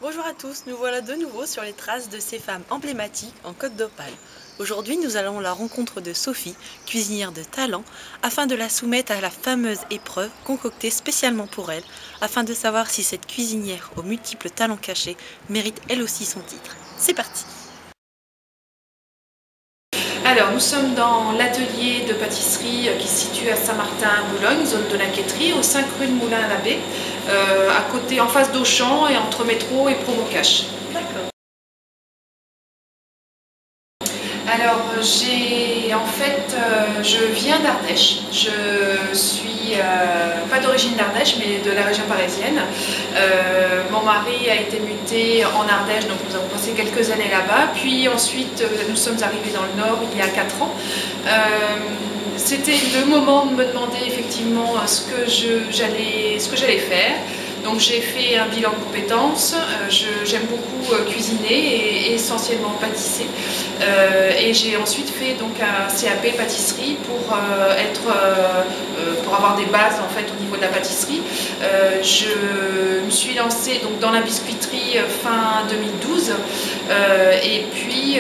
Bonjour à tous, nous voilà de nouveau sur les traces de ces femmes emblématiques en Côte d'Opale. Aujourd'hui, nous allons à la rencontre de Sophie, cuisinière de talent, afin de la soumettre à la fameuse épreuve concoctée spécialement pour elle, afin de savoir si cette cuisinière aux multiples talents cachés mérite elle aussi son titre. C'est parti! Alors, nous sommes dans l'atelier de pâtisserie qui se situe à Saint-Martin-Boulogne, zone de la Quêterie, au 5 rue de Moulin-à-l'Abbé, à côté, en face d'Auchan et entre métro et Promocash. D'accord. Alors, je viens d'Ardèche. Je suis pas d'origine d'Ardèche, mais de la région parisienne. Mon mari a été muté en Ardèche, donc nous avons passé quelques années là-bas. Puis ensuite, nous sommes arrivés dans le Nord il y a 4 ans. C'était le moment de me demander effectivement ce que j'allais faire. Donc j'ai fait un bilan de compétences, j'aime beaucoup cuisiner et essentiellement pâtisser. Et j'ai ensuite fait donc un CAP pâtisserie pour avoir des bases en fait au niveau de la pâtisserie. Je me suis lancée donc dans la biscuiterie fin 2012 et puis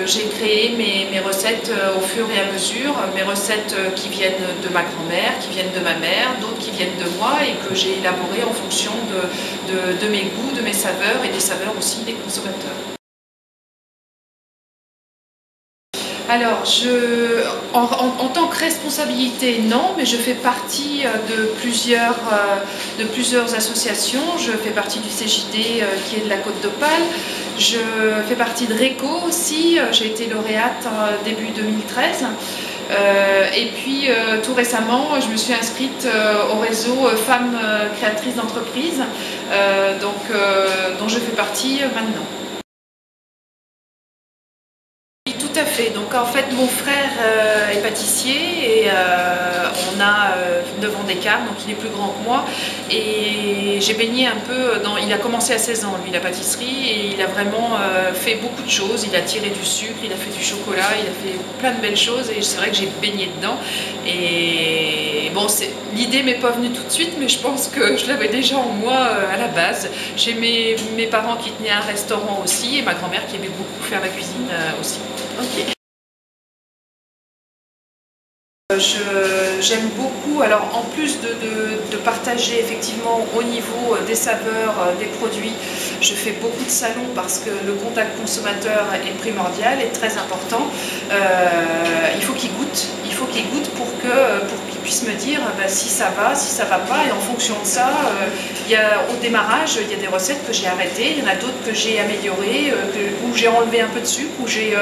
j'ai créé mes recettes au fur et à mesure, mes recettes qui viennent de ma grand-mère, qui viennent de ma mère, d'autres qui viennent de moi et que j'ai élaborées en fonction de mes goûts, de mes saveurs et des saveurs aussi des consommateurs. Alors, en tant que responsabilité, non, mais je fais partie de plusieurs associations. Je fais partie du CJD qui est de la Côte d'Opale. Je fais partie de RECO aussi. J'ai été lauréate début 2013. Et puis tout récemment, je me suis inscrite au réseau Femmes créatrices d'entreprise, dont je fais partie maintenant. Tout à fait. Donc en fait, mon frère est pâtissier et on a 9 ans d'écart, donc il est plus grand que moi. Et j'ai baigné un peu dans. Il a commencé à 16 ans, lui, la pâtisserie, et il a vraiment fait beaucoup de choses. Il a tiré du sucre, il a fait du chocolat, il a fait plein de belles choses, et c'est vrai que j'ai baigné dedans. Et bon, l'idée m'est pas venue tout de suite, mais je pense que je l'avais déjà en moi à la base. J'ai mes parents qui tenaient un restaurant aussi, et ma grand-mère qui aimait beaucoup faire la cuisine aussi. Ok. J'aime beaucoup, alors en plus de partager effectivement au niveau des saveurs, des produits, je fais beaucoup de salons parce que le contact consommateur est primordial et très important. Il faut qu'il goûte pour qu'il puisse me dire si ça va, si ça va pas, et en fonction de ça, au démarrage, il y a des recettes que j'ai arrêtées, il y en a d'autres que j'ai améliorées, où j'ai enlevé un peu de sucre,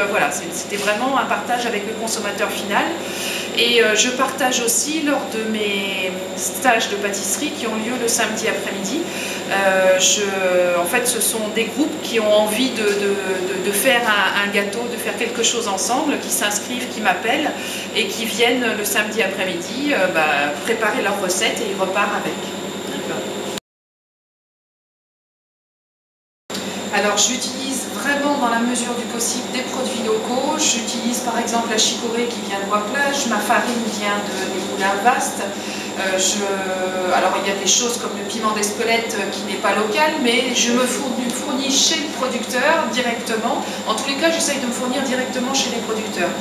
voilà, c'était vraiment un partage avec le consommateur final. Et je partage aussi lors de mes stages de pâtisserie qui ont lieu le samedi après-midi. En fait, ce sont des groupes qui ont envie de faire un gâteau, de faire quelque chose ensemble, qui s'inscrivent, qui m'appellent et qui viennent le samedi après-midi préparer leurs recettes et ils repartent avec. Alors j'utilise vraiment dans la mesure du possible des produits locaux. J'utilise par exemple la chicorée qui vient de Bois-Plage, ma farine vient des moulins Vastes. Alors il y a des choses comme le piment d'Espelette qui n'est pas local, mais je me fournis chez le producteur directement. En tous les cas, j'essaye de me fournir directement chez les producteurs.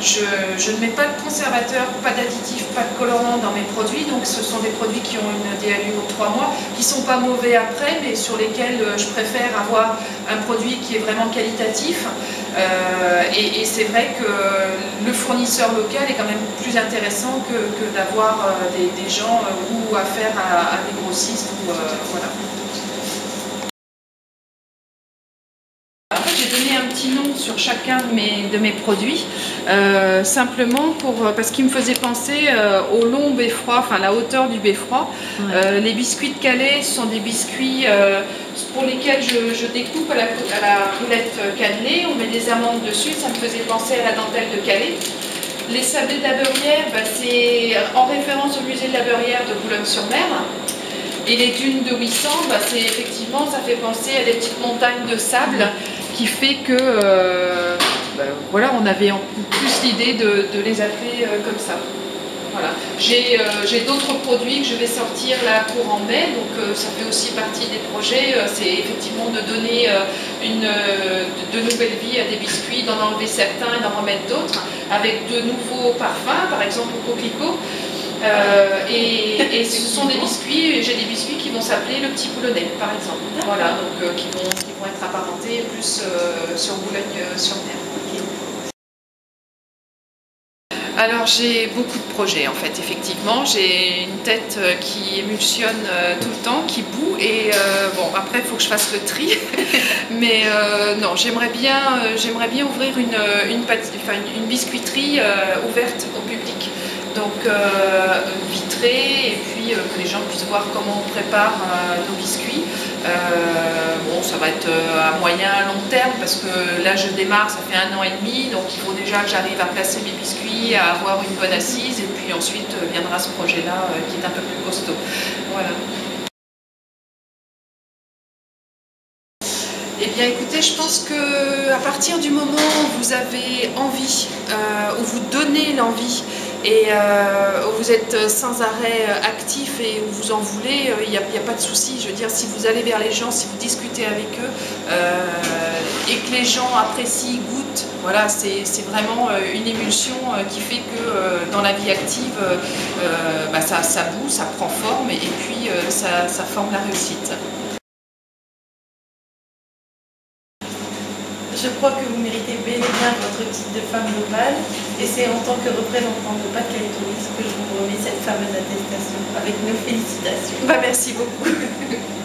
Je ne mets pas de conservateur, pas d'additifs, pas de colorants dans mes produits, donc ce sont des produits qui ont une DALU de 3 mois, qui ne sont pas mauvais après, mais sur lesquels je préfère avoir un produit qui est vraiment qualitatif. Et c'est vrai que le fournisseur local est quand même plus intéressant que d'avoir des gens ou affaire à des grossistes. Voilà. J'ai donné un petit nom sur chacun de mes produits, simplement parce qu'il me faisait penser au long beffroi, enfin la hauteur du beffroi. Ouais. Les biscuits de Calais sont des biscuits pour lesquels je découpe à la roulette cannelée, on met des amandes dessus, ça me faisait penser à la dentelle de Calais. Les sablés de la Beurrière, c'est en référence au musée de la Beurrière de Boulogne-sur-Mer. Et les dunes de Ouissant, c'est effectivement, ça fait penser à des petites montagnes de sable qui fait que voilà, on avait en plus l'idée de les appeler comme ça. Voilà. J'ai d'autres produits que je vais sortir là courant mai, donc ça fait aussi partie des projets. C'est effectivement de donner de nouvelles vies à des biscuits, d'en enlever certains et d'en remettre d'autres, avec de nouveaux parfums, par exemple au coquelicot. Et ce sont des biscuits, j'ai des biscuits qui vont s'appeler le petit boulonnais, par exemple. Voilà, donc qui vont être apparentés plus sur Boulogne-sur-Mer. Alors j'ai beaucoup de projets en fait, effectivement. J'ai une tête qui émulsionne tout le temps, qui bout, et bon, après il faut que je fasse le tri. Mais non, j'aimerais bien ouvrir une biscuiterie ouverte au public. Donc vitrée, et puis que les gens puissent voir comment on prépare nos biscuits. Bon, ça va être à moyen, long terme, parce que là je démarre, ça fait 1 an et demi, donc il faut déjà que j'arrive à placer mes biscuits, à avoir une bonne assise, et puis ensuite viendra ce projet-là qui est un peu plus costaud. Voilà. Eh bien écoutez, je pense qu'à partir du moment où vous avez envie, où vous donnez l'envie, et où vous êtes sans arrêt actif et où vous en voulez, il n'y a pas de souci. Je veux dire, si vous allez vers les gens, si vous discutez avec eux, et que les gens apprécient, goûtent, voilà, c'est vraiment une émulsion qui fait que dans la vie active, ça bout, ça prend forme, et puis ça forme la réussite. Je crois que vous méritez bel et bien votre titre de femme d'Opale, et c'est en tant que représentante de Pas-de-Calais Tourisme que je vous remets cette fameuse attestation avec nos félicitations. Merci beaucoup.